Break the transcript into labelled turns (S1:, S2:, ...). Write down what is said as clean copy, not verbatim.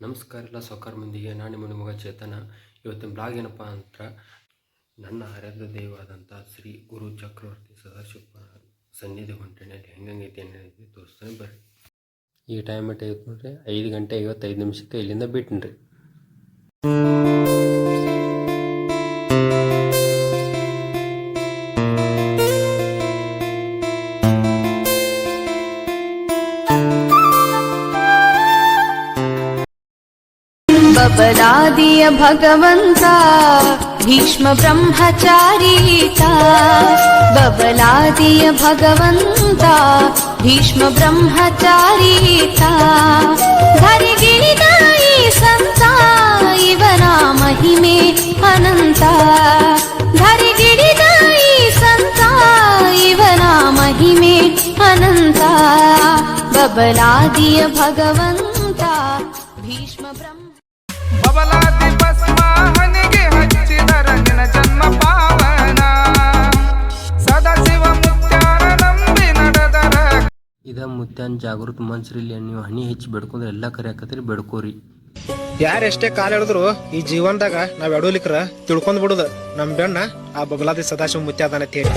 S1: ನಮಸ್ಕಾರ ಎಲ್ಲ ಸಾಕಾರ ಮಂದಿಗೆ. ನಾನು ನಿಮ್ಮ ಮಗ ಚೇತನ. ಇವತ್ತಿನ ಬ್ಲಾಗ್ ಏನಪ್ಪ ಅಂತ, ನನ್ನ ಆರಾಧ್ಯ ದೈವವಾದಂಥ ಶ್ರೀ ಗುರು ಚಕ್ರವರ್ತಿ ಸದಾಶಿವ ಸನ್ನಿಧಿ ಹೊಂಟೆನಲ್ಲಿ ಹೆಂಗೈತಿ ಅನ್ನೋದು ತೋರಿಸ್ತಾನೆ ಬರ್ರಿ. ಈ ಟೈಮ್ ಐತೆ ನೋಡ್ರಿ, 5:55 ಇಲ್ಲಿಂದ ಬಿಟ್ಟಿನ್ರಿ.
S2: बबलादिय भगवन्ता भीष्म ब्रह्मचारीता, बबलादिय भगवन्ता भीष्म ब्रह्मचारीता, धरिगिरिदाई संता ಇವನ महिमे अनंत, धरिगिरिदाई संता ಇವನ महिमे अनंत, बबलादिय भगवन्ता भीष्म ब्रह्म
S3: ಬಬಲಾದಿ ಭಸ್ಮ ಹನಿಗೆ ಹಚ್ಚಿದರ ನಿನ್ನ ಜನ್ಮ ಪಾವನ, ಸದಾಶಿವ ಮುತ್ಯಾನ ನಂಬಿ ನಡೆದರ.
S1: ಇದ ಮುತ್ಯಾನ್ ಜಾಗೃತ ಮನ್ಸ್ರಿಲ್ಲಿ, ನೀವು ಹನಿ ಹೆಚ್ಚಿ ಬೆಡ್ಕೊಂಡ್ರೆ ಎಲ್ಲ ಕರೆ ಹಾಕತ್ರಿ, ಬೆಡ್ಕೋರಿ.
S4: ಯಾರೆಷ್ಟೇ ಕಾಲ ಹೇಳಿದ್ರು ಈ ಜೀವನದಾಗ ನಾವ್ ಎಡೋಲಿಕ್ರ ತಿಳ್ಕೊಂಡ್ ಬಿಡುದ ನಮ್ ಬೆಣ್ಣ ಆ ಬಬಲಾದಿ ಸದಾಶಿವ ಮುತ್ಯಾದನ ತೇರಿ.